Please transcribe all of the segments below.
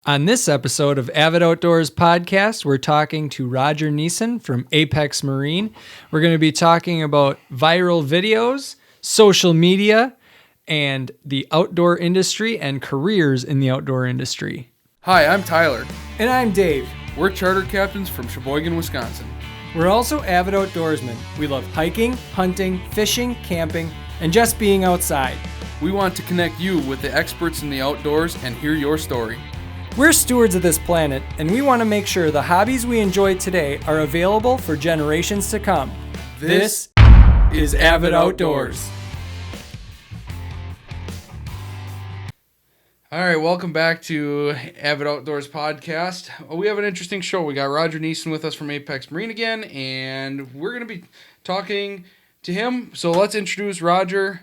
On this episode of Avid Outdoors Podcast, we're talking to Roger Niesen from Apex Marine. We're going to be talking about viral videos, social media, and the outdoor industry and careers in the outdoor industry. Hi, I'm Tyler. And I'm Dave. We're charter captains from Sheboygan, Wisconsin. We're also avid outdoorsmen. We love hiking, hunting, fishing, camping, and just being outside. We want to connect you with the experts in the outdoors and hear your story. We're stewards of this planet, and we want to make sure the hobbies we enjoy today are available for generations to come. This is Avid Outdoors. All right, welcome back to Avid Outdoors Podcast. We have an interesting show. We got Roger Niesen with us from Apex Marine again, and we're going to be talking to him. So let's introduce Roger.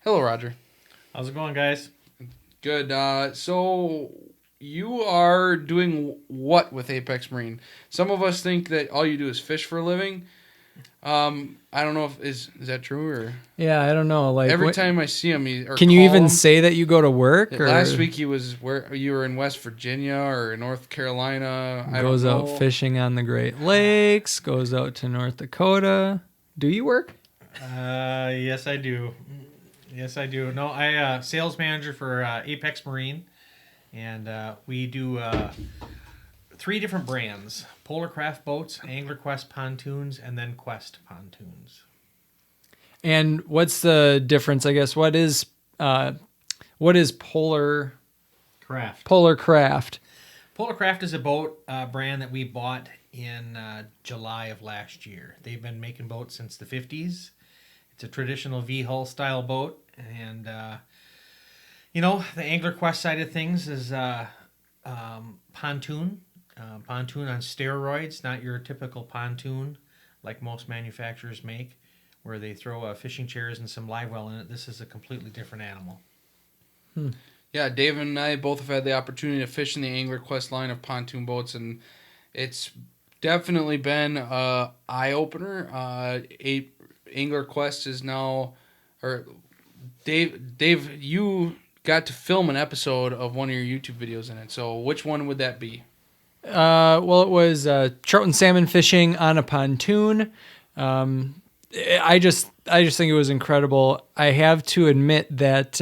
Hello, Roger. How's it going, guys? Good. So you are doing what with Apex Marine? Some of us think that all you do is fish for a living. I don't know if is that true or Yeah, I don't know. Like every time I see him, can you even say that you go to work? Or last week he was where you were in West Virginia or North Carolina. Goes out fishing on the Great Lakes. Goes out to North Dakota. Do you work? Yes, I do. No, I sales manager for Apex Marine, and we do 3 different brands: Polar Craft boats, Angler Quest pontoons, and then Quest pontoons. And what's the difference? I guess what is Polar Craft? Polar Craft. Polar Craft is a boat brand that we bought in July of last year. They've been making boats since the 50s. It's a traditional V-hull style boat, and the Angler Quest side of things is pontoon. Pontoon on steroids, not your typical pontoon like most manufacturers make, where they throw fishing chairs and some live well in it. This is a completely different animal. Yeah, Dave and I both have had the opportunity to fish in the Angler Quest line of pontoon boats, and it's definitely been an eye-opener. Angler Quest is now, or Dave, you got to film an episode of one of your YouTube videos in it. So which one would that be? Well, it was trout and salmon fishing on a pontoon. I just think it was incredible. I have to admit that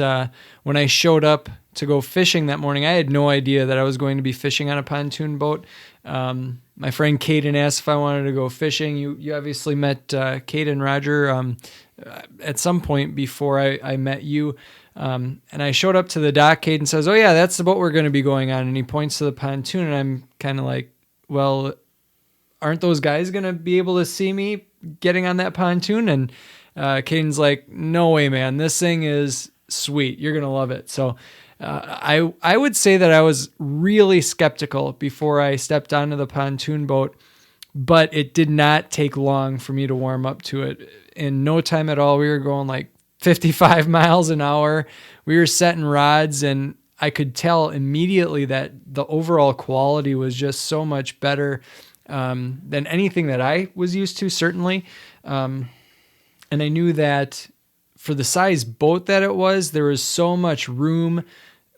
when I showed up to go fishing that morning, I had no idea that I was going to be fishing on a pontoon boat. My friend Caden asked if I wanted to go fishing. You obviously met Caden, Roger, at some point before I met you. And I showed up to the dock. Caden says, "Oh yeah, that's the boat we're going to be going on." And he points to the pontoon, and I'm kind of like, "Well, aren't those guys going to be able to see me getting on that pontoon?" And Caden's like, "No way, man. This thing is sweet. You're going to love it." So I would say that I was really skeptical before I stepped onto the pontoon boat, but it did not take long for me to warm up to it. In no time at all, we were going like 55 miles an hour. We were setting rods, and I could tell immediately that the overall quality was just so much better than anything that I was used to, certainly. And I knew that for the size boat that it was, there was so much room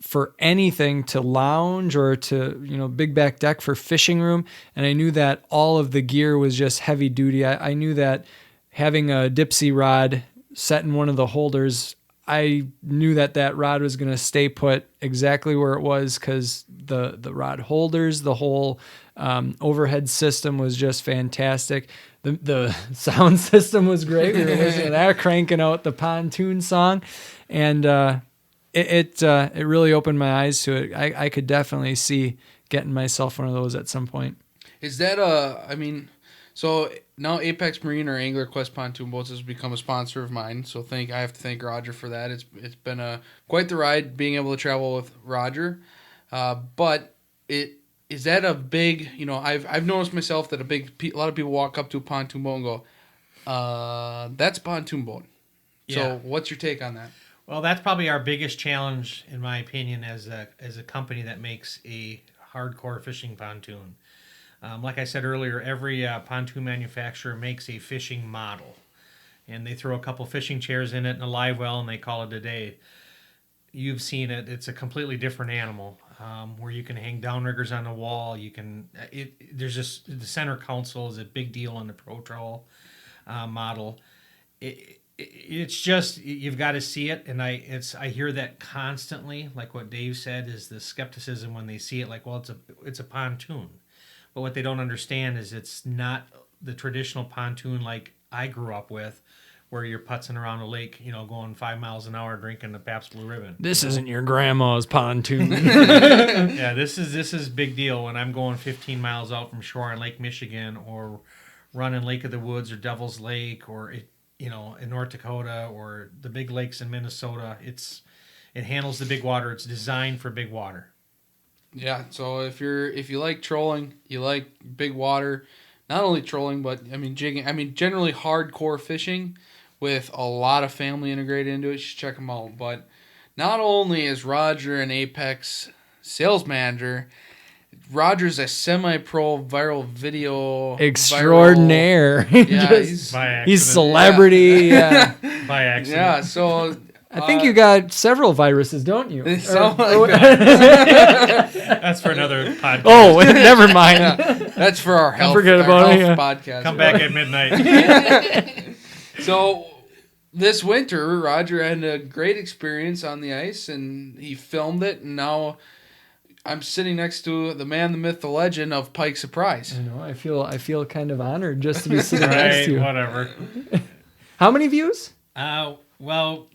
for anything to lounge or to, big back deck for fishing room. And I knew that all of the gear was just heavy duty. I knew that having a Dipsy rod set in one of the holders, I knew that rod was going to stay put exactly where it was, because the rod holders, the whole overhead system was just fantastic. The sound system was great. We were listening to that, cranking out the pontoon song, and it really opened my eyes to it. I could definitely see getting myself one of those at some point. Is that so now Apex Marine or Angler Quest pontoon boats has become a sponsor of mine. So I have to thank Roger for that. It's been quite the ride being able to travel with Roger. But is that a big, I've noticed myself that a lot of people walk up to a pontoon boat and go, that's a pontoon boat. Yeah. So what's your take on that? Well, that's probably our biggest challenge, in my opinion, as a company that makes a hardcore fishing pontoon. Like I said earlier, every pontoon manufacturer makes a fishing model, and they throw a couple fishing chairs in it and a live well, and they call it a day. You've seen it. It's a completely different animal. where you can hang downriggers on the wall. You can there's just the center console is a big deal on the Pro Troll model. It's just you've got to see it, and I hear that constantly. Like what Dave said is the skepticism when they see it. Like, well, it's a pontoon, but what they don't understand is it's not the traditional pontoon like I grew up with, where you're putzing around a lake, going 5 miles an hour drinking the Pabst Blue Ribbon. This isn't your grandma's pontoon. Yeah, this is big deal when I'm going 15 miles out from shore in Lake Michigan or running Lake of the Woods or Devil's Lake or in North Dakota or the big lakes in Minnesota. It handles the big water. It's designed for big water. Yeah, so if you like trolling, you like big water, not only trolling but jigging, generally hardcore fishing with a lot of family integrated into it, you should check them out. But not only is Roger an Apex sales manager, Roger's a semi-pro viral video extraordinaire. Yeah, he's celebrity. Yeah. By accident. Yeah, so I think you got several viruses, don't you? That's for another podcast. Oh, never mind. Yeah, that's for our health, podcast. Come back at midnight. So this winter, Roger had a great experience on the ice, and he filmed it, and now I'm sitting next to the man, the myth, the legend of Pike Surprise. I know. I feel kind of honored just to be sitting next to you. Whatever. How many views? Well,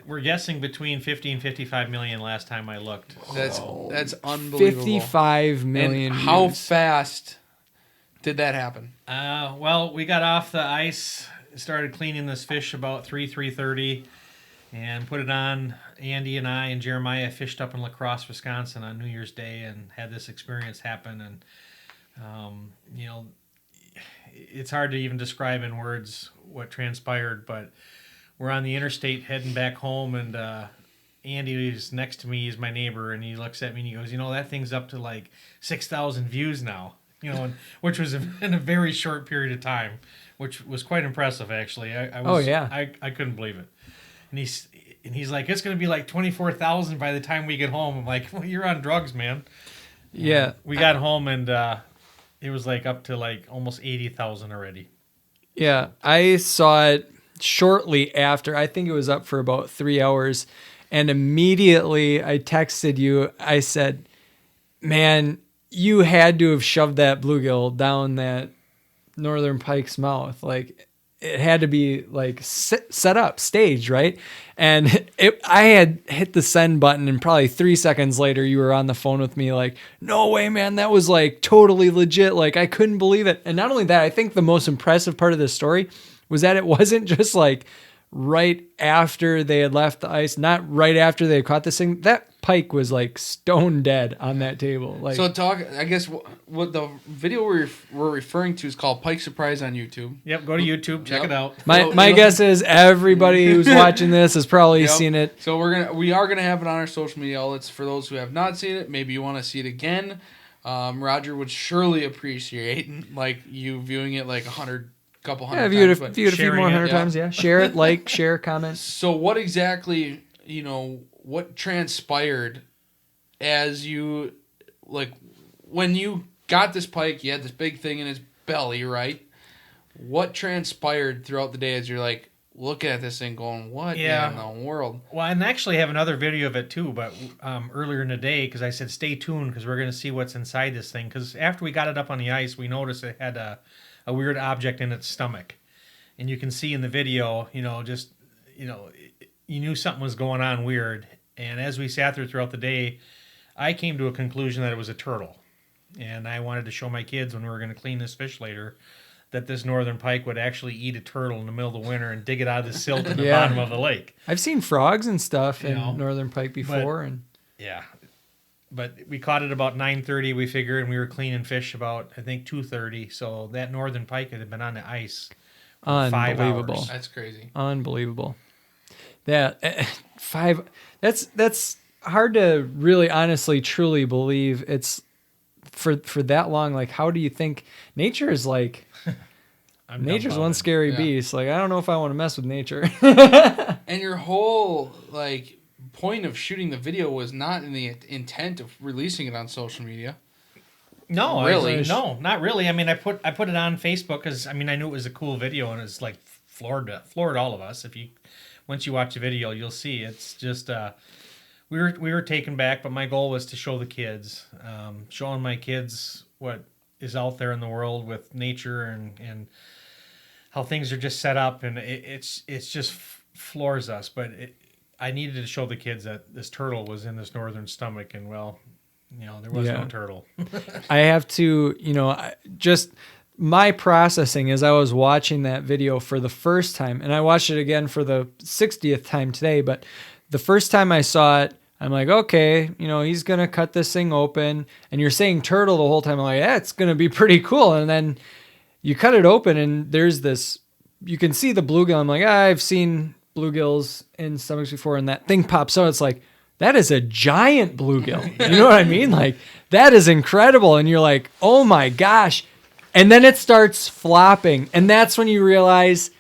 we're guessing between 50 and 55 million last time I looked. That's unbelievable. 55 million And how views. fast did that happen? Well, we got off the ice, started cleaning this fish about 3:30, and put it on. Andy and I and Jeremiah fished up in La Crosse, Wisconsin on New Year's Day and had this experience happen. And, it's hard to even describe in words what transpired, but we're on the interstate heading back home, and Andy is next to me. He's my neighbor, and he looks at me and he goes, that thing's up to like 6,000 views now, which was in a very short period of time, which was quite impressive, actually. I couldn't believe it. And he's like, it's going to be like 24,000 by the time we get home. I'm like, well, you're on drugs, man. Yeah. We got home, and it was like up to like almost 80,000 already. Yeah. I saw it shortly after. I think it was up for about 3 hours. And immediately I texted you. I said, man, you had to have shoved that bluegill down that northern pike's mouth. Like, it had to be like set up, staged, right? And I had hit the send button, and probably 3 seconds later, you were on the phone with me like, no way, man, that was like totally legit. Like, I couldn't believe it. And not only that, I think the most impressive part of this story was that it wasn't just like right after they had left the ice, not right after they had caught this thing. That pike was like stone dead on that table. Like, so I guess what the video we're referring to is called Pike Surprise on YouTube. Yep, go to YouTube, check it out. My guess is everybody who's watching this has probably seen it. So we are gonna have it on our social media outlets for those who have not seen it. Maybe you want to see it again. Roger would surely appreciate like you viewing it like couple hundred times. Viewed a few more hundred times. Yeah. Yeah, share it, like, share, comment. So what exactly, what transpired as you, like, when you got this pike, you had this big thing in his belly, right? What transpired throughout the day as you're like looking at this thing going, what in the world? Well, and actually have another video of it too, but earlier in the day, because I said stay tuned because we're going to see what's inside this thing. Because after we got it up on the ice, we noticed it had a weird object in its stomach. And you can see in the video, you knew something was going on weird. And as we sat there throughout the day, I came to a conclusion that it was a turtle. And I wanted to show my kids when we were going to clean this fish later that this northern pike would actually eat a turtle in the middle of the winter and dig it out of the silt in the bottom of the lake. I've seen frogs and stuff in northern pike before. But we caught it about 9:30, we figured, and we were cleaning fish about, I think, 2:30. So that northern pike had been on the ice for 5 hours. That's crazy. Unbelievable. That's hard to really, honestly, truly believe it's for that long. Like, how do you think nature is like? Nature's one scary beast. Like, I don't know if I want to mess with nature. And your whole like point of shooting the video was not in the intent of releasing it on social media. No, Really? no, not really. I mean, I put it on Facebook because I knew it was a cool video and it's like floored all of us. Once you watch the video, you'll see it's just we were taken back. But my goal was to show the kids, showing my kids what is out there in the world with nature and how things are just set up, and it's just floors us. But I needed to show the kids that this turtle was in this northern stomach, and there was no turtle. I have to, just my processing as I was watching that video for the first time, and I watched it again for the 60th time today, but the first time I saw it, I'm like, okay, he's going to cut this thing open, and you're saying turtle the whole time. I'm like, yeah, it's going to be pretty cool. And then you cut it open, and there's this, you can see the bluegill. I'm like, I've seen bluegills in stomachs before, and that thing pops out. It's like, that is a giant bluegill. You know what I mean? Like, that is incredible. And you're like, oh my gosh. And then it starts flopping. And that's when you realize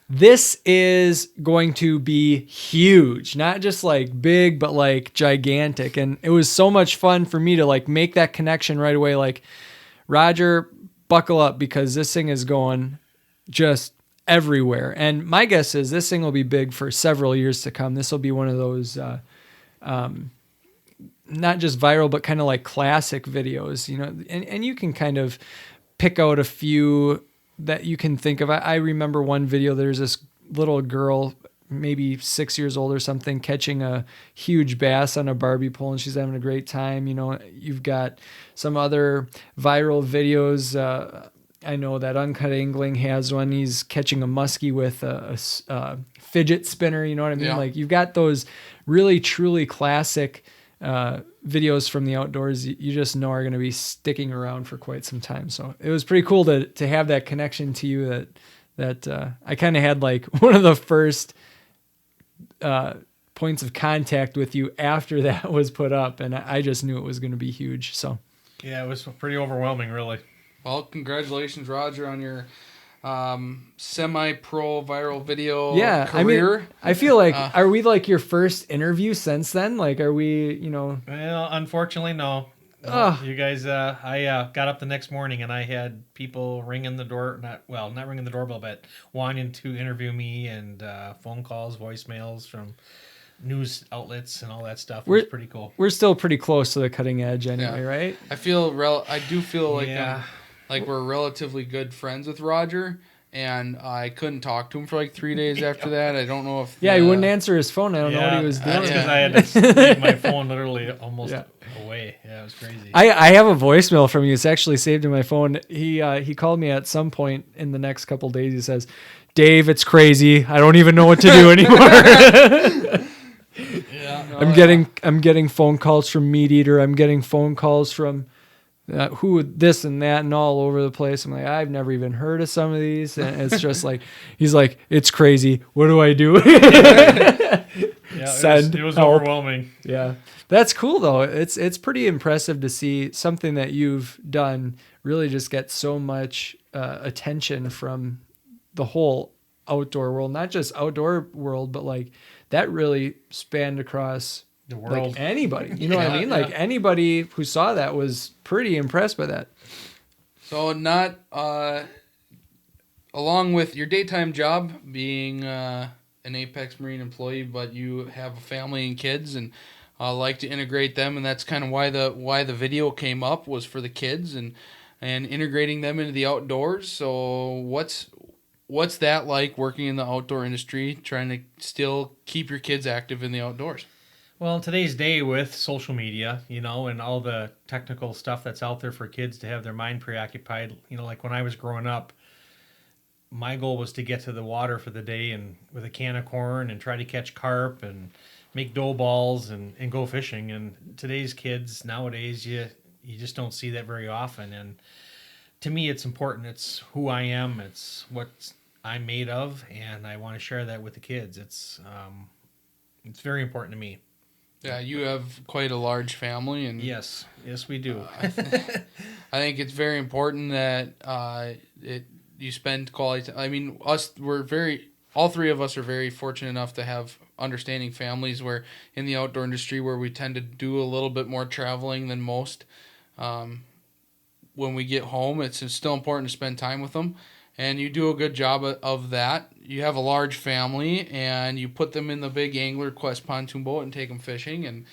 this is going to be huge. Not just like big, but like gigantic. And it was so much fun for me to like make that connection right away. Like, Roger, buckle up because this thing is going just everywhere. And my guess is this thing will be big for several years to come. This will be one of those... not just viral, but kind of like classic videos, and you can kind of pick out a few that you can think of. I remember one video, there's this little girl, maybe 6 years old or something, catching a huge bass on a Barbie pole, and she's having a great time. You've got some other viral videos. I know that Uncut Angling has one. He's catching a muskie with a fidget spinner. You know what I mean? Yeah. Like, you've got those really, truly classic videos from the outdoors you just know are going to be sticking around for quite some time. So it was pretty cool to have that connection to you that I kind of had like one of the first points of contact with you after that was put up. And I just knew it was going to be huge. So yeah, it was pretty overwhelming, really. Well, congratulations, Roger, on your semi-pro viral video I career. I feel like, are we like your first interview since then? Like, are we, Well, unfortunately, no. You guys, I got up the next morning and I had people ringing the door, not ringing the doorbell, but wanting to interview me, and phone calls, voicemails from news outlets and all that stuff. It was pretty cool. We're still pretty close to the cutting edge anyway, right? I do feel like like we're relatively good friends with Roger, and I couldn't talk to him for like 3 days after that. I don't know if... Yeah, he wouldn't answer his phone. I don't know what he was doing. That's because I had to leave my phone literally almost away. Yeah, it was crazy. I have a voicemail from you. It's actually saved in my phone. He called me at some point in the next couple of days. He says, Dave, it's crazy. I don't even know what to do anymore. I'm getting phone calls from Meat Eater. I'm getting phone calls from... who this and that and all over the place. I'm like, I've never even heard of some of these. And it's just like, he's like, it's crazy. What do I do? It was overwhelming. Yeah. That's cool though. It's pretty impressive to see something that you've done really just get so much attention from the whole outdoor world, not just outdoor world, but like that really spanned across the world. Like anybody, you know what I mean? Like anybody who saw that was pretty impressed by that. So not along with your daytime job being an Apex Marine employee, but you have a family and kids, and like to integrate them, and that's kind of why the video came up, was for the kids and integrating them into the outdoors. So what's that like, working in the outdoor industry, trying to still keep your kids active in the outdoors? Well, in today's day with social media, and all the technical stuff that's out there for kids to have their mind preoccupied, like when I was growing up, my goal was to get to the water for the day and with a can of corn and try to catch carp and make dough balls and go fishing. And today's kids nowadays, you just don't see that very often. And to me, it's important. It's who I am. It's what I'm made of, and I want to share that with the kids. It's very important to me. Yeah, you have quite a large family, and yes, we do. I think it's very important that you spend quality time. I mean, all three of us are very fortunate enough to have understanding families where in the outdoor industry where we tend to do a little bit more traveling than most. When we get home, it's still important to spend time with them. And you do a good job of that. You have a large family, and you put them in the big Angler Quest pontoon boat and take them fishing. And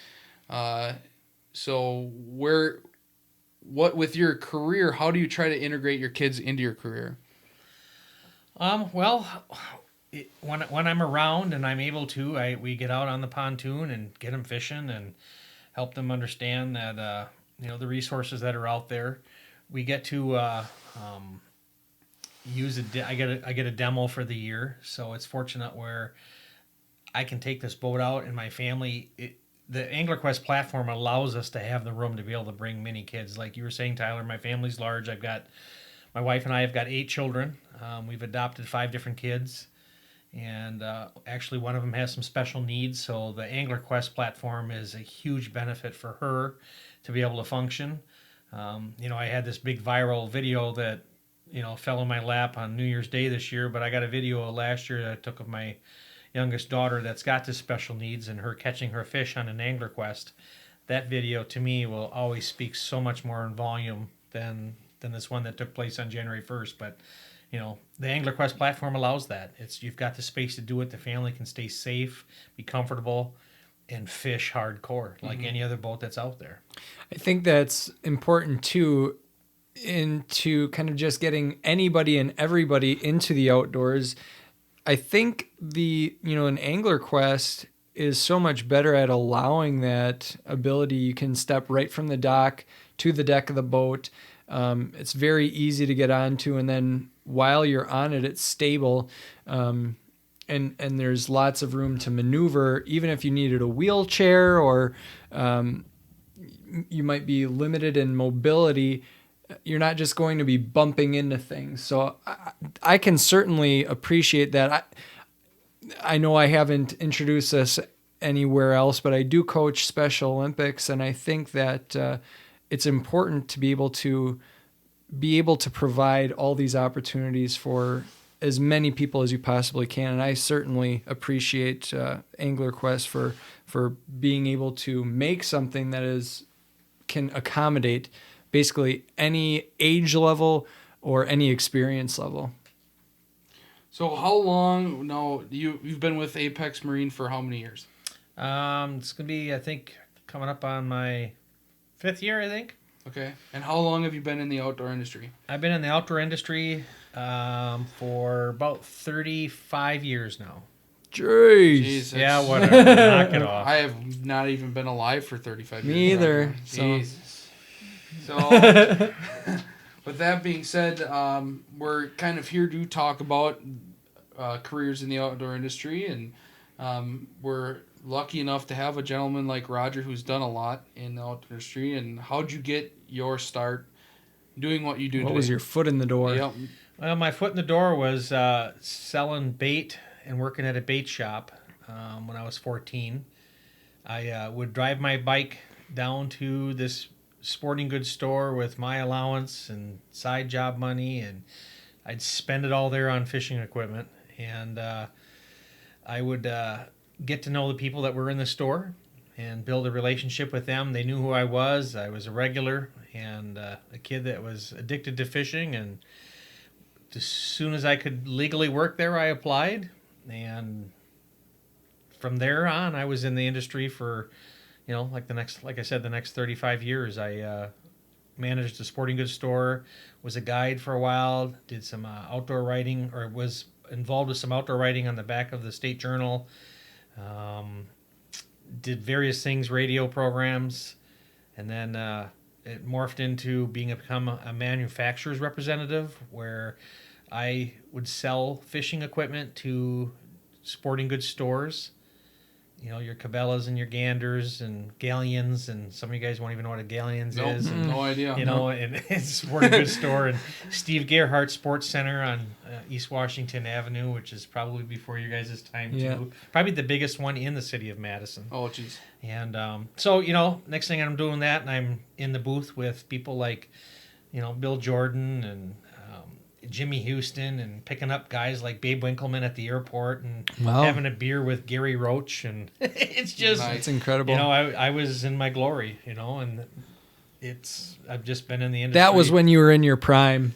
so with your career, how do you try to integrate your kids into your career? Well, when I'm around and I'm able to, we get out on the pontoon and get them fishing and help them understand that the resources that are out there. We get to use I get a demo for the year, so it's fortunate where I can take this boat out and my family. The AnglerQuest platform allows us to have the room to be able to bring many kids. Like you were saying, Tyler, my family's large. My wife and I have got 8 children. We've adopted 5 different kids, and actually one of them has some special needs. So the AnglerQuest platform is a huge benefit for her to be able to function. I had this big viral video that fell in my lap on New Year's Day this year, but I got a video last year that I took of my youngest daughter that's got this special needs and her catching her fish on an Angler Quest. That video to me will always speak so much more in volume than this one that took place on January 1st. But the Angler Quest platform allows that. You've got the space to do it. The family can stay safe, be comfortable, and fish hardcore like any other boat that's out there. I think that's important too, into kind of just getting anybody and everybody into the outdoors. I think an Angler Quest is so much better at allowing that ability. You can step right from the dock to the deck of the boat. It's very easy to get onto, and then while you're on it, it's stable. And there's lots of room to maneuver, even if you needed a wheelchair or you might be limited in mobility. You're not just going to be bumping into things. So I can certainly appreciate that. I know I haven't introduced this anywhere else, but I do coach Special Olympics, and I think that it's important to be able to provide all these opportunities for as many people as you possibly can. And I certainly appreciate Angler Quest for being able to make something that can accommodate basically any age level or any experience level. So how long now you've been with Apex Marine for how many years? It's gonna be, I think, coming up on my 5th year, I think. Okay. And how long have you been in the outdoor industry? I've been in the outdoor industry for about 35 years now. Jeez. Yeah, whatever. Knock it off. I have not even been alive for 35 years. Me either. Jesus. So, with that being said, we're kind of here to talk about careers in the outdoor industry, and we're lucky enough to have a gentleman like Roger who's done a lot in the outdoor industry. And how'd you get your start doing what you do today? What was your foot in the door? Yep. Well, my foot in the door was selling bait and working at a bait shop when I was 14. I would drive my bike down to this sporting goods store with my allowance and side job money, and I'd spend it all there on fishing equipment. And I would get to know the people that were in the store and build a relationship with them. They knew who I was. I was a regular and a kid that was addicted to fishing. And as soon as I could legally work there, I applied. And from there on, I was in the industry for, like I said, the next 35 years. I managed a sporting goods store, was a guide for a while, did some outdoor writing, or was involved with some outdoor writing on the back of the State Journal. Did various things, radio programs, and then it morphed into become a manufacturer's representative, where I would sell fishing equipment to sporting goods stores. Your Cabela's and your Ganders and Galleons, and some of you guys won't even know what a Galleons is. And, no idea. And it's a sporting goods store, and Steve Gerhardt Sports Center on East Washington Avenue, which is probably before you guys' time too. Probably the biggest one in the city of Madison. Oh, jeez. And so, next thing I'm doing that, and I'm in the booth with people like, Bill Jordan and Jimmy Houston and picking up guys like Babe Winkleman at the airport and Wow. having a beer with Gary Roach, and it's just Nice. It's incredible. You know, I was in my glory, you know, and I've just been in the industry. That was when you were in your prime.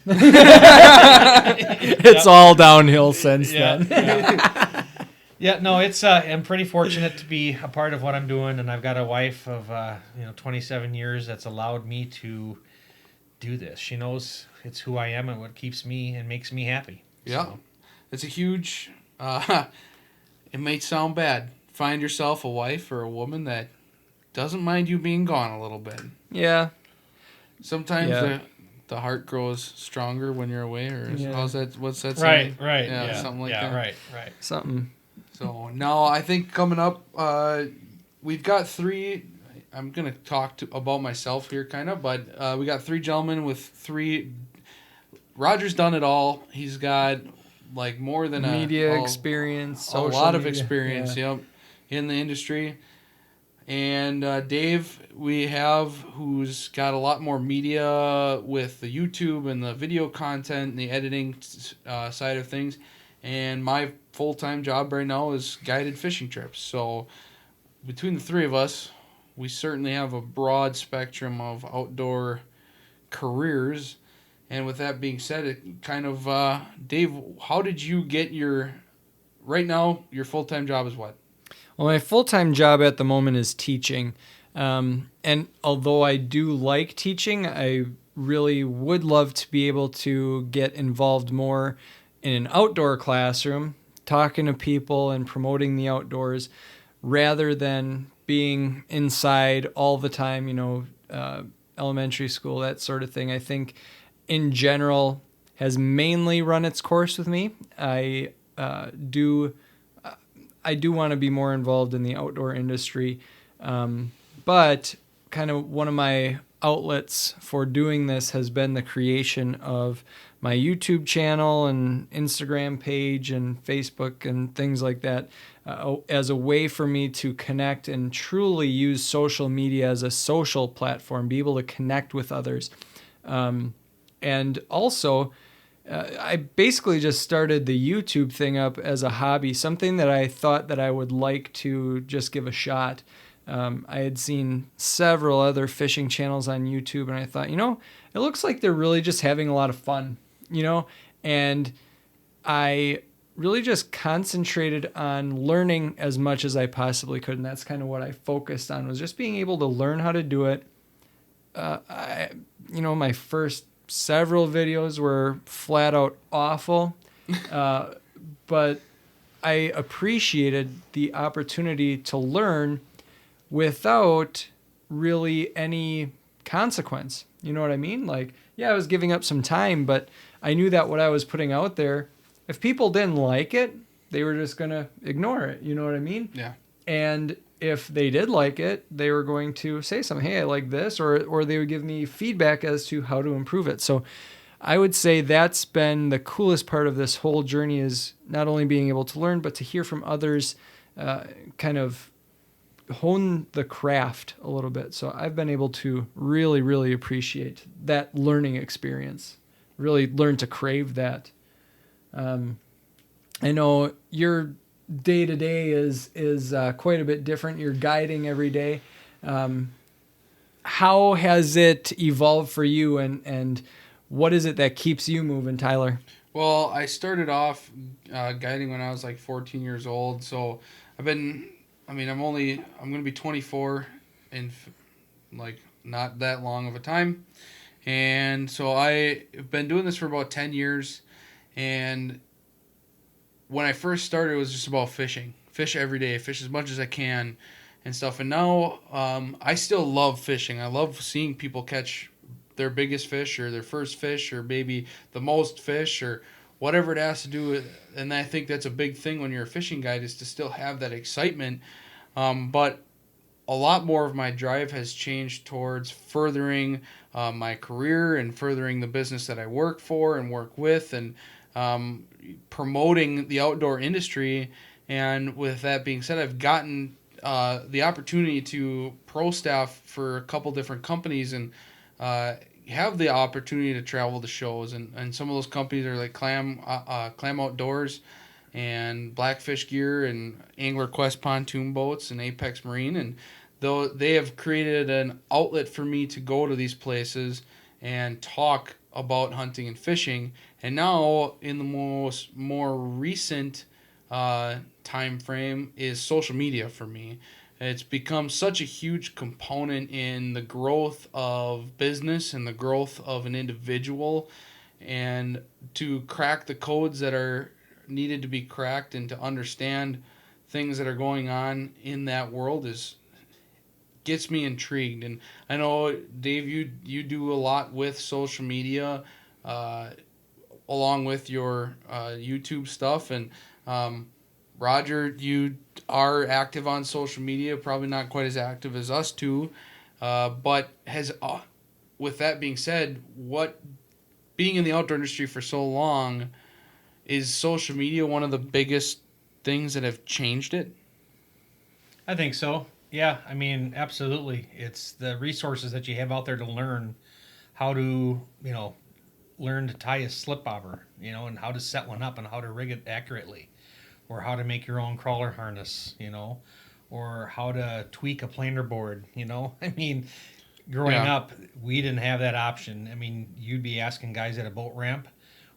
It's all downhill since then. Yeah. Yeah, no, it's I'm pretty fortunate to be a part of what I'm doing, and I've got a wife of 27 years that's allowed me to do this. She knows it's who I am and what keeps me and makes me happy. Yeah. So, It's a huge, it may sound bad. Find yourself a wife or a woman that doesn't mind you being gone a little bit. Yeah. Sometimes Yeah. the heart grows stronger when you're away, or Yeah. what's that right, saying? right, Yeah, something like that. right. Something. So now I think coming up, we've got three. I'm gonna talk about myself here, kind of, but we got three gentlemen with three. Roger's done it all. He's got like more than Media a experience. a social lot of media. experience. Yeah. Yep, in the industry. And Dave, we have, who's got a lot more media with the YouTube and the video content and the editing side of things. And my full-time job right now is guided fishing trips. So between the three of us, we certainly have a broad spectrum of outdoor careers. And with that being said, it kind of, Dave, how did you get right now, your full-time job is what? Well, my full-time job at the moment is teaching. And although I do like teaching, I really would love to be able to get involved more in an outdoor classroom, talking to people and promoting the outdoors, rather than being inside all the time, elementary school, that sort of thing. I think in general has mainly run its course with me. I do want to be more involved in the outdoor industry, but kind of one of my outlets for doing this has been the creation of my YouTube channel and Instagram page and Facebook and things like that, as a way for me to connect and truly use social media as a social platform, be able to connect with others. And also, I basically just started the YouTube thing up as a hobby, something that I thought that I would like to just give a shot. I had seen several other fishing channels on YouTube, and I thought, it looks like they're really just having a lot of fun, and I really just concentrated on learning as much as I possibly could, and that's kind of what I focused on, was just being able to learn how to do it. My first several videos were flat out awful, but I appreciated the opportunity to learn without really any consequence. You know what I mean? Like, yeah, I was giving up some time, but I knew that what I was putting out there, if people didn't like it, they were just going to ignore it. You know what I mean? Yeah. And if they did like it, they were going to say something, hey, I like this, or they would give me feedback as to how to improve it. So I would say that's been the coolest part of this whole journey, is not only being able to learn, but to hear from others, kind of hone the craft a little bit. So I've been able to really, really appreciate that learning experience, really learn to crave that. I know your day to day is quite a bit different. You're guiding every day. How has it evolved for you, and what is it that keeps you moving, Tyler? Well, I started off guiding when I was like 14 years old. So I'm going to be 24 in like not that long of a time. And so I've been doing this for about 10 years. And when I first started, it was just about fishing. Fish every day, fish as much as I can and stuff. And now I still love fishing. I love seeing people catch their biggest fish or their first fish or maybe the most fish or whatever it has to do with. And I think that's a big thing when you're a fishing guide, is to still have that excitement. But a lot more of my drive has changed towards furthering my career and furthering the business that I work for and work with, and promoting the outdoor industry. And with that being said, I've gotten the opportunity to pro staff for a couple different companies and have the opportunity to travel to shows, and some of those companies are like Clam Outdoors and Blackfish Gear and Angler Quest pontoon boats and Apex Marine, and though they have created an outlet for me to go to these places and talk about hunting and fishing. And now in the more recent time frame is social media for me. It's become such a huge component in the growth of business and the growth of an individual, and to crack the codes that are needed to be cracked and to understand things that are going on in that world is gets me intrigued. And I know, Dave, you do a lot with social media, along with your YouTube stuff, and Roger, you are active on social media, probably not quite as active as us two, but has with that being said, what being in the outdoor industry for so long, is social media one of the biggest things that have changed it? I think so. Yeah, I mean, absolutely. It's the resources that you have out there to learn how to, learn to tie a slip bobber, and how to set one up and how to rig it accurately, or how to make your own crawler harness, or how to tweak a planer board, I mean, growing Yeah. up, we didn't have that option. I mean, you'd be asking guys at a boat ramp,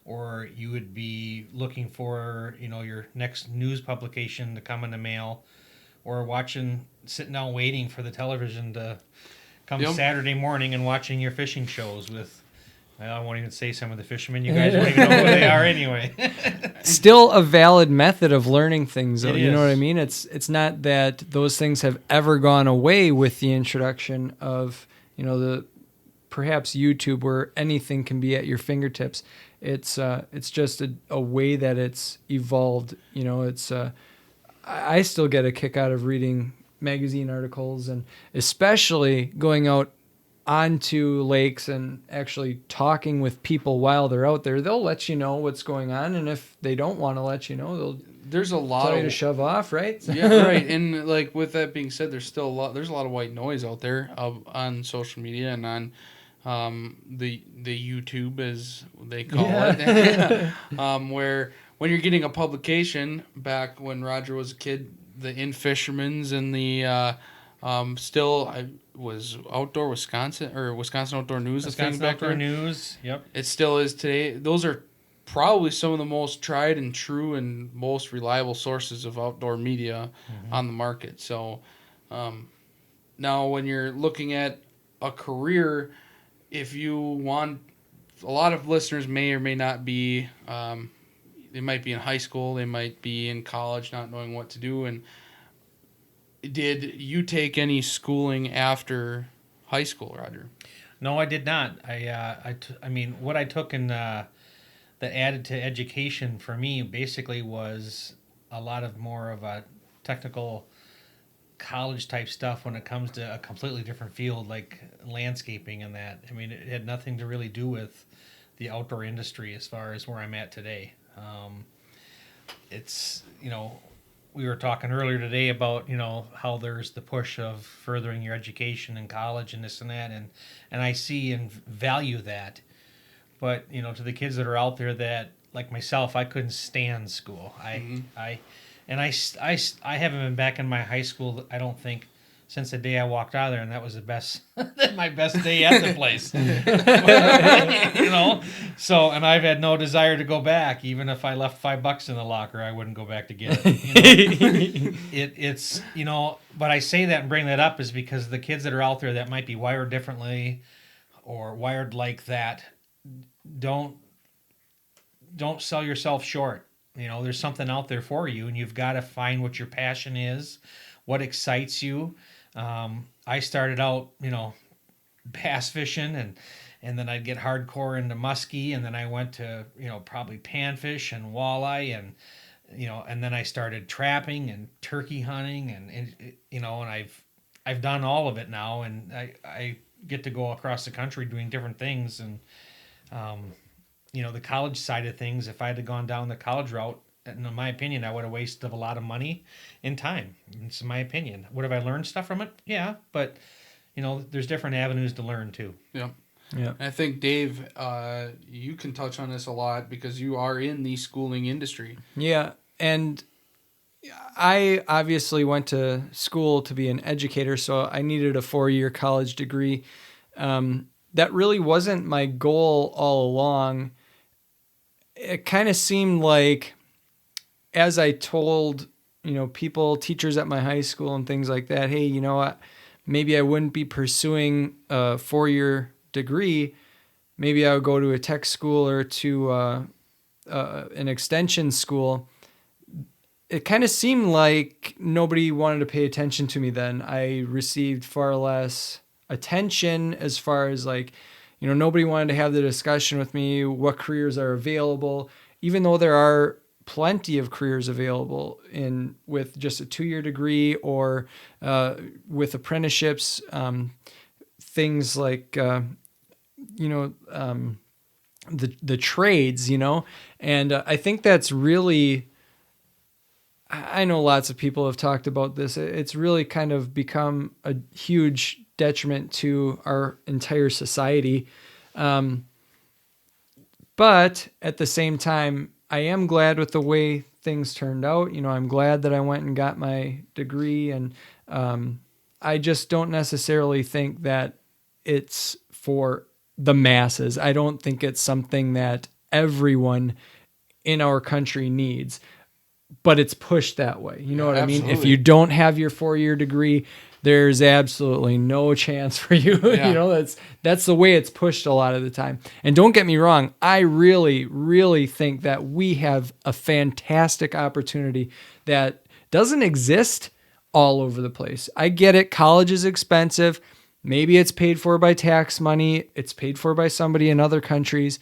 or you would be looking for, your next news publication to come in the mail, or sitting down waiting for the television to come Yep. Saturday morning and watching your fishing shows with, I won't even say some of the fishermen. You guys won't even know who they are anyway. Still a valid method of learning things, though. It You know what I is. mean? It's not that those things have ever gone away with the introduction of, the perhaps YouTube, where anything can be at your fingertips. It's just a way that it's evolved. I still get a kick out of reading magazine articles, and especially going out onto lakes and actually talking with people while they're out there. They'll let you know what's going on, and if they don't want to let you know, they'll There's a lot tell you of to shove off, right? yeah, right. And like with that being said, there's a lot of white noise out there on social media and on the YouTube, as they call it. Where when you're getting a publication, back when Roger was a kid, the In Fisherman's and the still I was Outdoor Wisconsin, or Wisconsin Outdoor News, a thing Wisconsin back Outdoor then. News. Yep. It still is today. Those are probably some of the most tried and true and most reliable sources of outdoor media on the market. So now when you're looking at a career, if you want, a lot of listeners may or may not be, they might be in high school, they might be in college not knowing what to do. And did you take any schooling after high school, Roger? No, I did not. I mean, what I took in that added to education for me basically was a lot of more of a technical college type stuff when it comes to a completely different field like landscaping and that. I mean, it had nothing to really do with the outdoor industry as far as where I'm at today. It's, we were talking earlier today about, how there's the push of furthering your education in college and this and that. And I see and value that. But, to the kids that are out there that, like myself, I couldn't stand school. I haven't been back in my high school, I don't think, since the day I walked out of there, and that was the best, my best day at the place. So, and I've had no desire to go back. Even if I left $5 in the locker, I wouldn't go back to get it. It's but I say that and bring that up is because the kids that are out there that might be wired differently or wired like that, don't sell yourself short. There's something out there for you, and you've got to find what your passion is, what excites you. I started out, bass fishing, and then I'd get hardcore into muskie, and then I went to, probably panfish and walleye, and and then I started trapping and turkey hunting, and I've done all of it now, and I get to go across the country doing different things, and the college side of things, if I had gone down the college route, in my opinion, I would have wasted a lot of money and time. It's my opinion. Would have I learned stuff from it? Yeah, but there's different avenues to learn too. Yeah. Yeah. And I think, Dave, you can touch on this a lot because you are in the schooling industry. Yeah. And I obviously went to school to be an educator, so I needed a 4-year college degree. That really wasn't my goal all along. It kind of seemed like, as I told, people, teachers at my high school and things like that, hey, maybe I wouldn't be pursuing a 4-year degree. Maybe I would go to a tech school or to an extension school. It kind of seemed like nobody wanted to pay attention to me then. I received far less attention as far as like, nobody wanted to have the discussion with me, what careers are available, even though there are plenty of careers available with just a 2-year degree or with apprenticeships, things like, the trades, and I think that's really, I know lots of people have talked about this. It's really kind of become a huge detriment to our entire society. But at the same time, I am glad with the way things turned out. I'm glad that I went and got my degree, and I just don't necessarily think that it's for the masses. I don't think it's something that everyone in our country needs. But it's pushed that way. You know what I mean? If Absolutely. you don't have your 4-year degree, there's absolutely no chance for you. Yeah. That's the way it's pushed a lot of the time. And don't get me wrong, I really, really think that we have a fantastic opportunity that doesn't exist all over the place. I get it. College is expensive. Maybe it's paid for by tax money. It's paid for by somebody in other countries.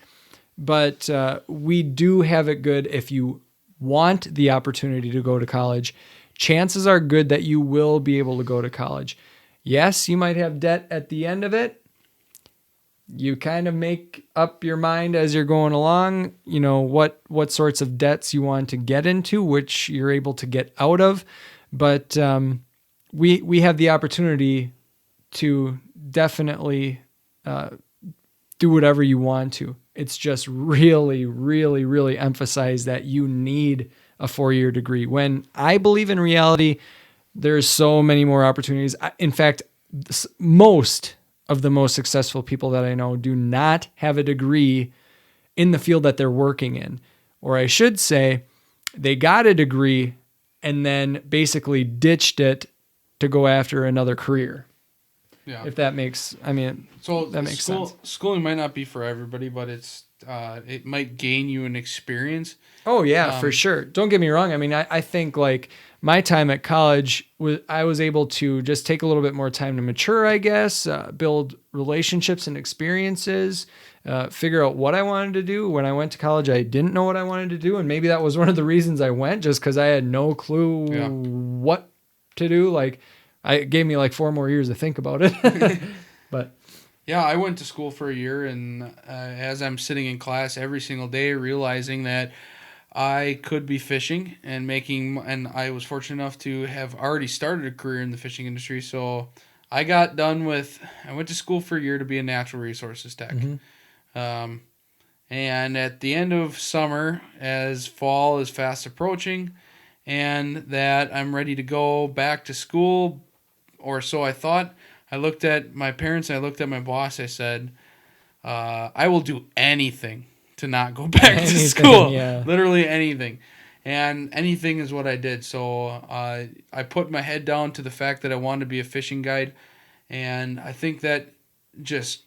But we do have it good if you want the opportunity to go to college. Chances are good that you will be able to go to college. Yes, you might have debt at the end of it. You kind of make up your mind as you're going along, what sorts of debts you want to get into, which you're able to get out of. But we have the opportunity to definitely do whatever you want to. It's just really, really, really emphasize that you need a 4-year degree. When I believe in reality, there's so many more opportunities. In fact, most of the most successful people that I know do not have a degree in the field that they're working in. Or I should say, they got a degree and then basically ditched it to go after another career. Yeah. If that makes, that makes sense. Schooling might not be for everybody, but it might gain you an experience. Oh yeah, for sure. Don't get me wrong. I think like my time at college I was able to just take a little bit more time to mature, I guess, build relationships and experiences, figure out what I wanted to do. When I went to college, I didn't know what I wanted to do. And maybe that was one of the reasons I went, just because I had no clue what to do. Like, it gave me like 4 more years to think about it. But yeah, I went to school for a year, and as I'm sitting in class every single day, realizing that I could be fishing and I was fortunate enough to have already started a career in the fishing industry. So I went to school for a year to be a natural resources tech. Mm-hmm. And at the end of summer, as fall is fast approaching, and that I'm ready to go back to school, or so I thought, I looked at my parents, I looked at my boss, I said, I will do anything to not go back to school. Yeah. Literally anything. And anything is what I did. So I put my head down to the fact that I wanted to be a fishing guide. And I think that just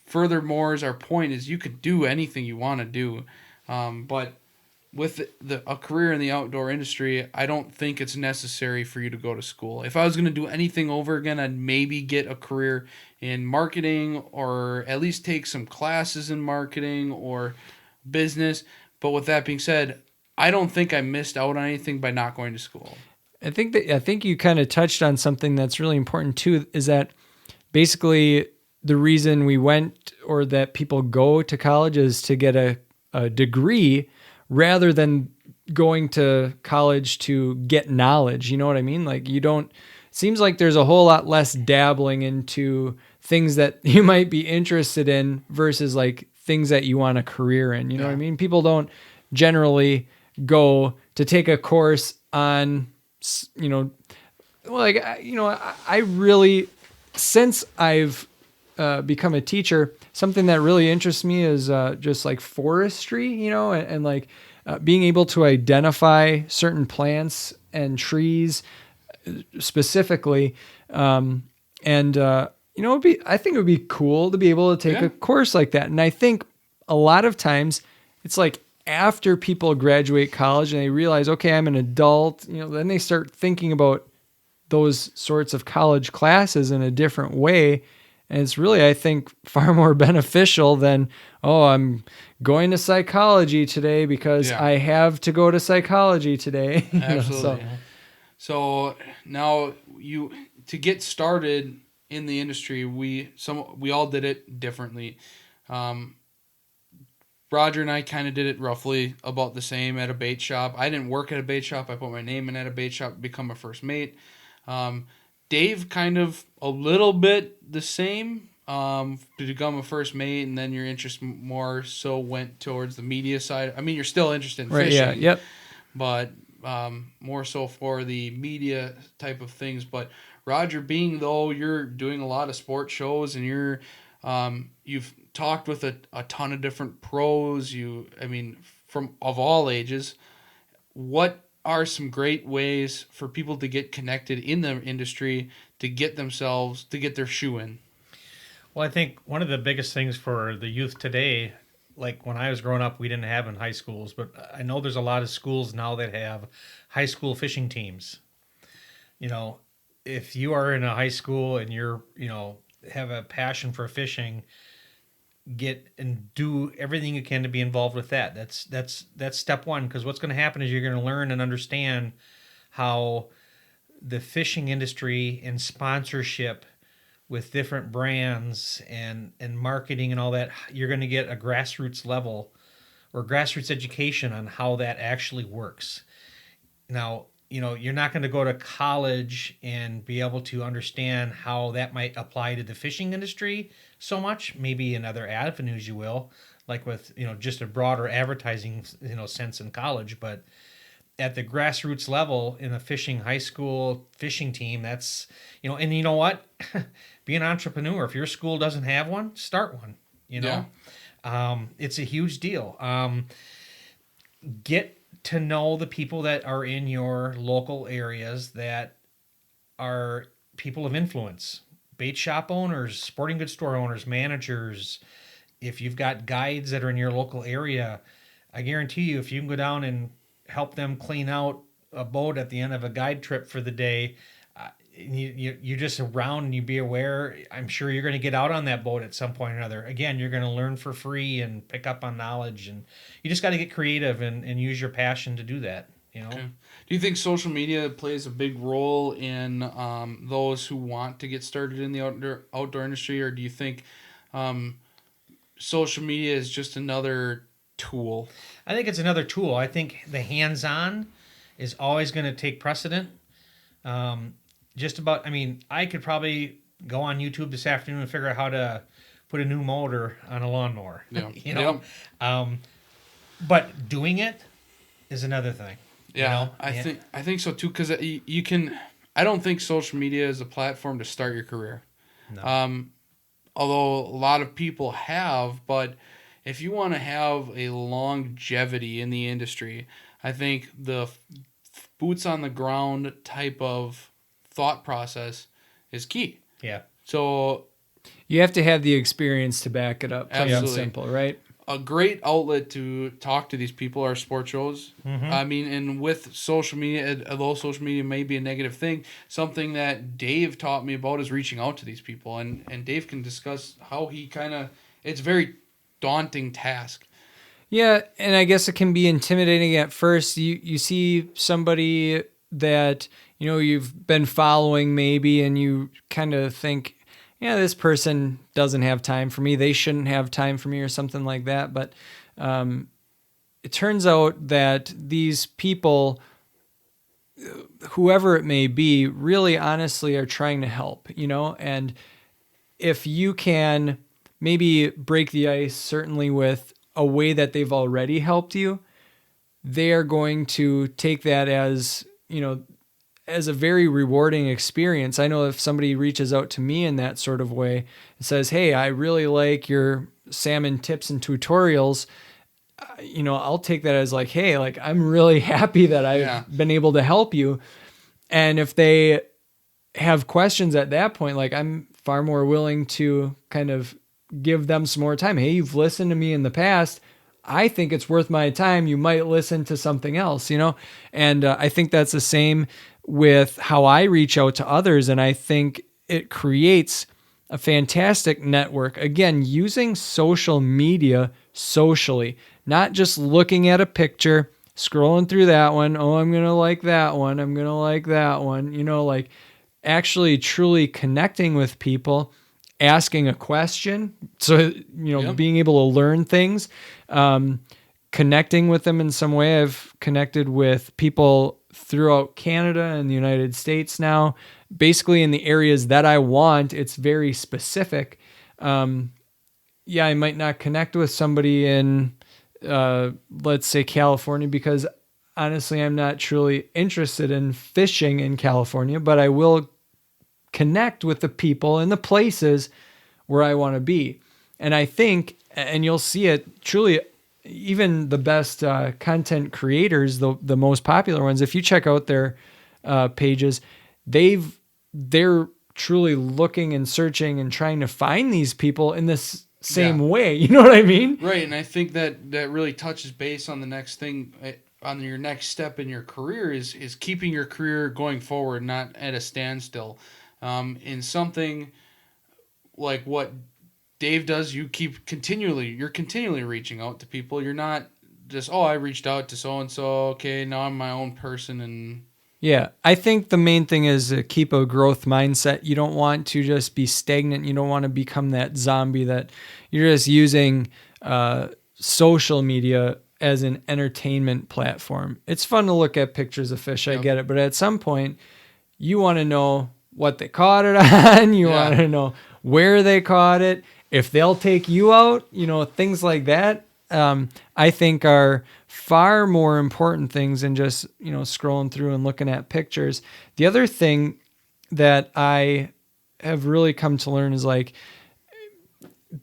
furthermore is our point, is you could do anything you want to do. But with a career in the outdoor industry, I don't think it's necessary for you to go to school. If I was going to do anything over again, I'd maybe get a career in marketing, or at least take some classes in marketing or business. But with that being said, I don't think I missed out on anything by not going to school. I think you kind of touched on something that's really important too, is that basically the reason we went, or that people go to college, is to get a degree rather than going to college to get knowledge. You know what I mean? Like, it seems like there's a whole lot less dabbling into things that you might be interested in versus like things that you want a career in. You know what I mean? People don't generally go to take a course on, like, I really, since I've become a teacher, something that really interests me is just like forestry, and like being able to identify certain plants and trees specifically. I think it would be cool to be able to take a course like that. And I think a lot of times it's like after people graduate college and they realize, okay, I'm an adult, then they start thinking about those sorts of college classes in a different way. And it's really, I think, far more beneficial than, I'm going to psychology today because I have to go to psychology today. Absolutely. So now to get started in the industry, we all did it differently. Roger and I kind of did it roughly about the same at a bait shop. I didn't work at a bait shop. I put my name in at a bait shop, become a first mate. Dave kind of a little bit the same to become a first mate, and then your interest more so went towards the media side. I mean, you're still interested in fishing, but more so for the media type of things. But Roger, being though you're doing a lot of sports shows and you've talked with a ton of different pros, from of all ages, what are some great ways for people to get connected in the industry to get their shoe in? Well, I think one of the biggest things for the youth today, like when I was growing up, we didn't have in high schools, but I know there's a lot of schools now that have high school fishing teams. If you are in a high school and you're, have a passion for fishing, get and do everything you can to be involved with that. That's step one, because what's going to happen is you're going to learn and understand how the fishing industry and sponsorship with different brands and marketing and all that, you're going to get a grassroots level or grassroots education on how that actually works. Now, you're not going to go to college and be able to understand how that might apply to the fishing industry so much. Maybe in other avenues you will, like with, just a broader advertising, sense in college. But at the grassroots level in a high school fishing team, that's, and you know what? Be an entrepreneur. If your school doesn't have one, start one, It's a huge deal. Get to know the people that are in your local areas that are people of influence. Bait shop owners, sporting goods store owners, managers. If you've got guides that are in your local area, I guarantee you if you can go down and help them clean out a boat at the end of a guide trip for the day, you just around and you be aware, I'm sure you're going to get out on that boat at some point or another. Again, you're going to learn for free and pick up on knowledge, and you just got to get creative and use your passion to do that. Okay. Do you think social media plays a big role in those who want to get started in the outdoor industry, or do you think social media is just another tool? I think it's another tool. I think the hands-on is always going to take precedent. I could probably go on YouTube this afternoon and figure out how to put a new motor on a lawnmower. Yeah. But doing it is another thing. Yeah, I think so too, because you can. I don't think social media is a platform to start your career. No. Although a lot of people have, but if you want to have a longevity in the industry, I think the boots on the ground type of thought process is key. Yeah. So you have to have the experience to back it up. Absolutely. Simple, right? A great outlet to talk to these people are sports shows. Mm-hmm. And with social media, although social media may be a negative thing, something that Dave taught me about is reaching out to these people. And Dave can discuss how he it's a very daunting task. Yeah, and I guess it can be intimidating at first. You see somebody that you've been following maybe, and you kind of think, yeah, this person doesn't have time for me. They shouldn't have time for me or something like that. But it turns out that these people, whoever it may be, really honestly are trying to help, and if you can maybe break the ice, certainly with a way that they've already helped you, they are going to take that as, as a very rewarding experience. I know if somebody reaches out to me in that sort of way and says, "Hey, I really like your salmon tips and tutorials," I'll take that as like, "Hey, like I'm really happy that I've been able to help you." And if they have questions at that point, like I'm far more willing to kind of give them some more time. "Hey, you've listened to me in the past. I think it's worth my time. You might listen to something else," And I think that's the same with how I reach out to others. And I think it creates a fantastic network. Again, using social media socially, not just looking at a picture, scrolling through that one. "Oh, I'm going to like that one. I'm going to like that one." Like actually truly connecting with people, asking a question. So, being able to learn things, connecting with them in some way. I've connected with people throughout Canada and the United States now, basically in the areas that I want. It's very specific. I might not connect with somebody in, let's say California, because honestly, I'm not truly interested in fishing in California, but I will connect with the people and the places where I want to be. And I think, and you'll see it truly, even the best content creators, the most popular ones, if you check out their pages, they're truly looking and searching and trying to find these people in this same way. You know what I mean? Right. And I think that really touches base on the next thing, on your next step in your career is keeping your career going forward, not at a standstill. In something like what Dave does, you're continually reaching out to people. You're not just, "Oh, I reached out to so and so. Okay, now I'm my own person." And yeah, I think the main thing is to keep a growth mindset. You don't want to just be stagnant. You don't want to become that zombie that you're just using social media as an entertainment platform. It's fun to look at pictures of fish. I get it. But at some point, you want to know what they caught it on. You want to know where they caught it, if they'll take you out, things like that. I think are far more important things than just, scrolling through and looking at pictures. The other thing that I have really come to learn is like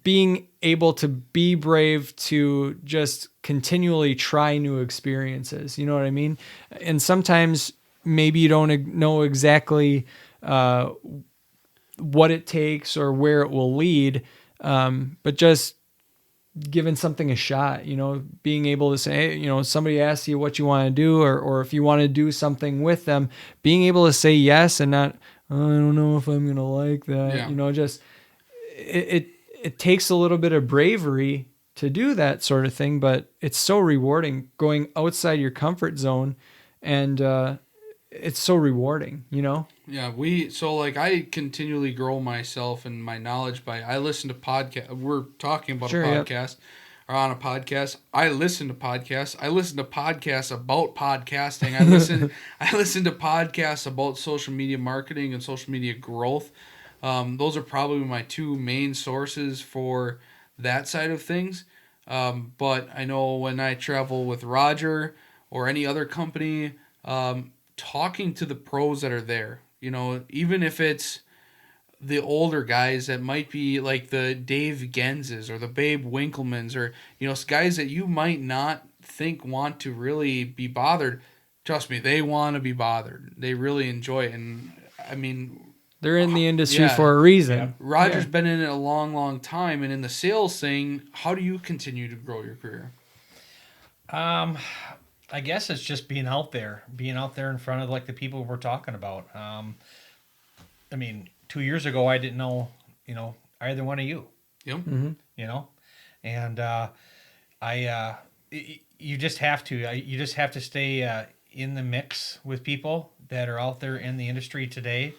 being able to be brave to just continually try new experiences. You know what I mean? And sometimes maybe you don't know exactly what it takes or where it will lead, but just giving something a shot, being able to say, hey, somebody asks you what you want to do, or if you want to do something with them, being able to say yes and not, "Oh, I don't know if I'm going to like that." Just it takes a little bit of bravery to do that sort of thing, but it's so rewarding going outside your comfort zone, and it's so rewarding. Yeah, I continually grow myself and my knowledge I listen to podcasts. We're talking about a podcast or on a podcast. I listen to podcasts. I listen to podcasts about podcasting. I listen to podcasts about social media marketing and social media growth. Those are probably my two main sources for that side of things. But I know when I travel with Roger or any other company, talking to the pros that are there, even if it's the older guys that might be like the Dave Genses or the Babe Winklemans, or, guys that you might not think want to really be bothered. Trust me, they want to be bothered. They really enjoy it. And I mean, they're in the industry for a reason. Yeah. Roger's been in it a long, long time. And in the sales thing, how do you continue to grow your career? I guess it's just being out there in front of like the people we're talking about. 2 years ago, I didn't know, either one of you. Yep. Mm-hmm. And you just have to stay in the mix with people that are out there in the industry today.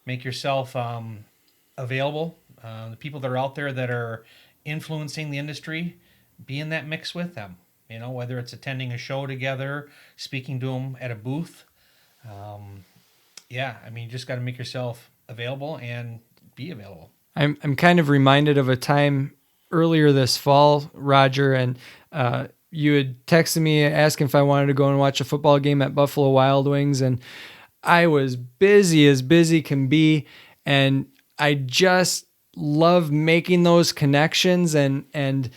Make yourself available. The people that are out there that are influencing the industry, be in that mix with them. Whether it's attending a show together, speaking to them at a booth. You just got to make yourself available and be available. I'm kind of reminded of a time earlier this fall, Roger, and you had texted me asking if I wanted to go and watch a football game at Buffalo Wild Wings, and I was busy as busy can be, and I just love making those connections, and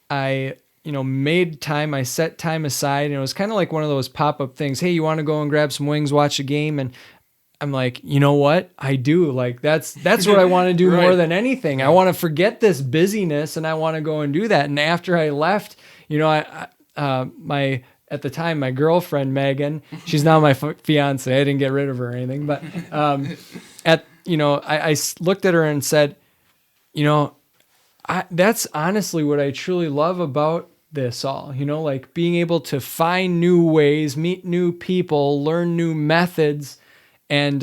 I made time. I set time aside, and it was kind of like one of those pop-up things. Hey, you want to go and grab some wings, watch a game? And I'm like, you know what? I do. Like, that's what I want to do Right. more than anything. I want to forget this busyness, and I want to go and do that. And after I left, my at the time, my girlfriend Megan, she's now my fiance. I didn't get rid of her or anything, but I looked at her and said, that's honestly what I truly love about this all, like being able to find new ways, meet new people, learn new methods, and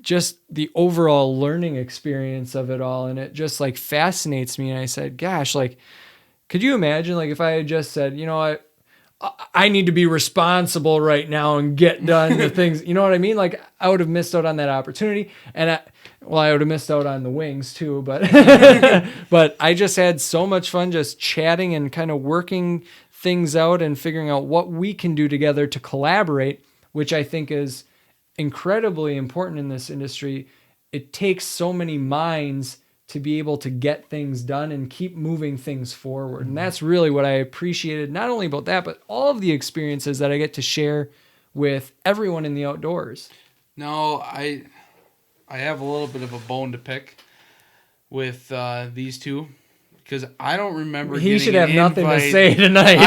just the overall learning experience of it all. And it just like fascinates me. And I said, gosh, like, could you imagine like if I had just said, I need to be responsible right now and get done the things, you know what I mean? Like I would have missed out on that opportunity, and I would have missed out on the wings too, but, but I just had so much fun just chatting and kind of working things out and figuring out what we can do together to collaborate, which I think is incredibly important in this industry. It takes so many minds to be able to get things done and keep moving things forward. And that's really what I appreciated, not only about that, but all of the experiences that I get to share with everyone in the outdoors. No, I have a little bit of a bone to pick with these two, because I don't remember. He should getting have an nothing to invite. say tonight.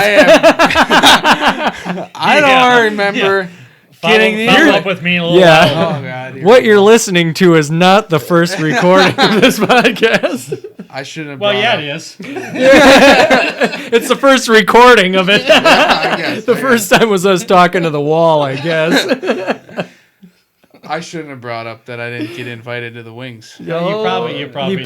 I don't remember getting the Follow up with me in a little Yeah. while. Oh God! here What we you're go. listening to is not the first recording of this podcast. I shouldn't have. Well, brought yeah, up- it is. It's the first recording of it. I guess. The first time was us talking to the wall, I guess. I shouldn't have brought up that I didn't get invited to the wings. You probably He did. was. He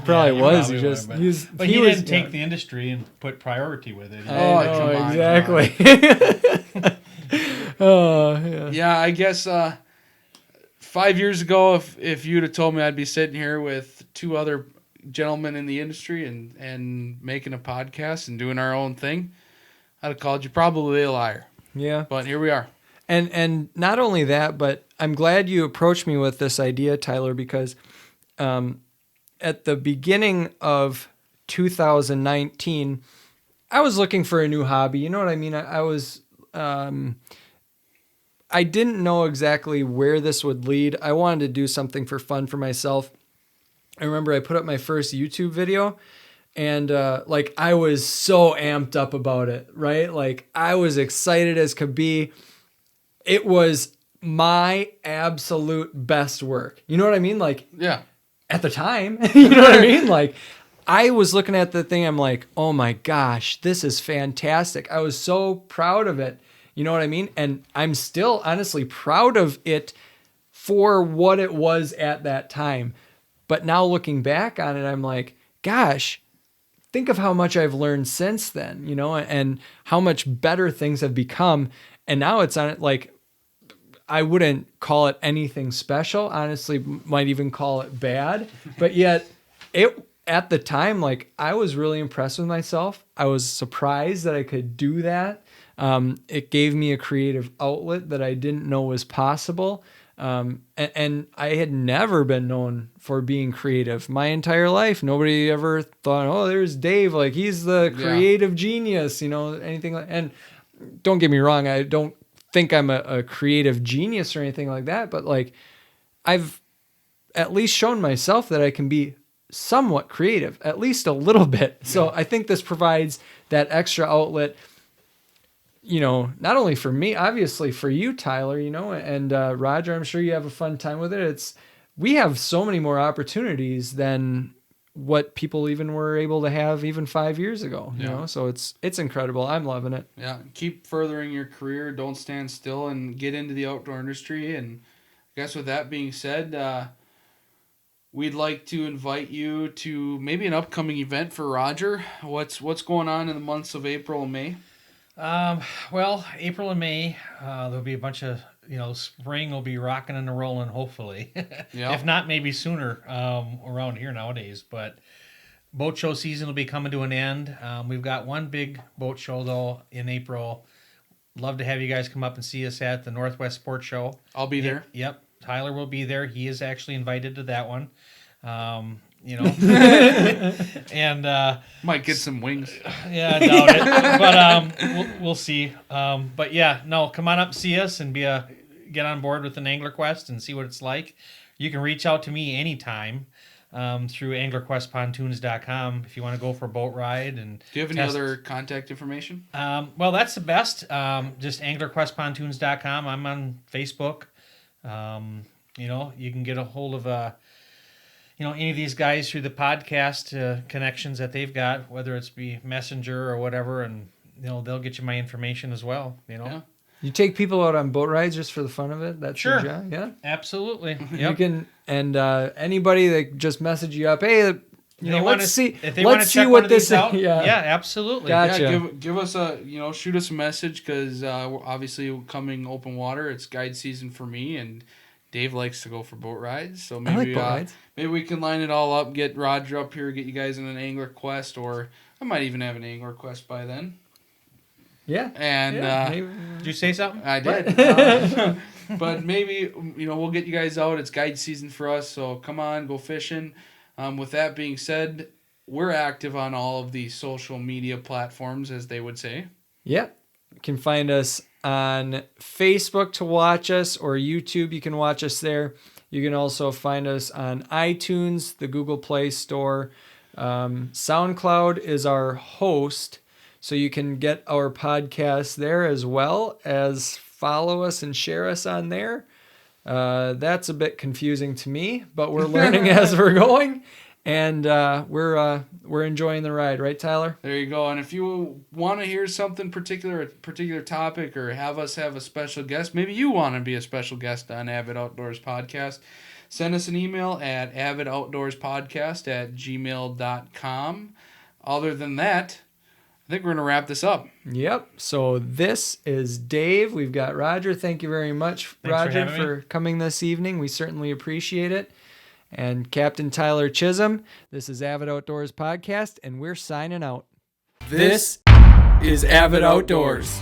probably you was. probably He just. would, He was, But he didn't take the industry and put priority with it. I Oh, know, come on, exactly. Oh, yeah. Yeah, I guess 5 years ago, if you'd have told me I'd be sitting here with two other gentlemen in the industry and making a podcast and doing our own thing, I'd have called you probably a liar. Yeah. But here we are. And not only that, but I'm glad you approached me with this idea, Tyler, because at the beginning of 2019, I was looking for a new hobby. You know what I mean? I was, I didn't know exactly where this would lead. I wanted to do something for fun for myself. I remember I put up my first YouTube video, and like I was so amped up about it, right? Like I was excited as could be. It was my absolute best work. You know what I mean? Like Yeah. at the time, you know what I mean? Like I was looking at the thing. I'm like, oh my gosh, this is fantastic. I was so proud of it. You know what I mean? And I'm still honestly proud of it for what it was at that time. But now looking back on it, I'm like, gosh, think of how much I've learned since then, and how much better things have become. And now it's on it like, I wouldn't call it anything special. Honestly, might even call it bad. But yet, at the time, like I was really impressed with myself. I was surprised that I could do that. It gave me a creative outlet that I didn't know was possible. And I had never been known for being creative my entire life. Nobody ever thought, oh, there's Dave. Like he's the creative genius, anything like, and don't get me wrong. I don't think I'm a creative genius or anything like that, but like I've at least shown myself that I can be somewhat creative, at least a little bit. So I think this provides that extra outlet, not only for me, obviously for you, Tyler, and Roger, I'm sure you have a fun time with it. We have so many more opportunities than what people even were able to have even 5 years ago, so it's incredible. I'm loving it. Yeah. Keep furthering your career. Don't stand still and get into the outdoor industry. And I guess with that being said, we'd like to invite you to maybe an upcoming event for Roger. What's going on in the months of April and May? Well, April and May, there'll be a bunch of spring will be rocking and rolling, hopefully. Yeah. If not, maybe sooner around here nowadays. But boat show season will be coming to an end. We've got one big boat show, though, in April. Love to have you guys come up and see us at the Northwest Sports Show. I'll be there. Yep. Tyler will be there. He is actually invited to that one. And Might get some wings. yeah, I doubt it. But we'll see. But yeah, no, come on up and see us and get on board with an Angler Quest and see what it's like. You can reach out to me anytime through anglerquestpontoons.com if you want to go for a boat ride. And do you have any other contact information? Well, that's the best. Just anglerquestpontoons.com. I'm on Facebook. You can get a hold of any of these guys through the podcast connections that they've got, whether it's be Messenger or whatever, and they'll get you my information as well. Yeah. You take people out on boat rides just for the fun of it? That's Sure. your job? Yeah. Absolutely. You Yep. can, and anybody that just message you up, hey, let's see what this is. out. Yeah. Yeah, absolutely. Gotcha. Yeah, give us shoot us a message, because obviously coming open water, it's guide season for me, and Dave likes to go for boat rides, so maybe I like boat rides. Maybe we can line it all up, get Roger up here, get you guys in an Angler Quest, or I might even have an Angler Quest by then. Yeah. And maybe. Did you say something? I did. But maybe we'll get you guys out. It's guide season for us, so come on, go fishing. With that being said, we're active on all of the social media platforms, as they would say. Yeah. You can find us on Facebook to watch us, or YouTube. You can watch us there. You can also find us on iTunes, the Google Play Store. SoundCloud is our host, so you can get our podcast there, as well as follow us and share us on there. That's a bit confusing to me, but we're learning as we're going. And we're enjoying the ride, right, Tyler? There you go. And if you want to hear something a particular topic, or have us have a special guest, maybe you want to be a special guest on Avid Outdoors Podcast, send us an email at avidoutdoorspodcast@gmail.com. Other than that, I think we're going to wrap this up. Yep. So this is Dave. We've got Roger. Thank you very much, Roger, for coming this evening. We certainly appreciate it. And Captain Tyler Chisholm. This is Avid Outdoors Podcast, and we're signing out. This is Avid Outdoors.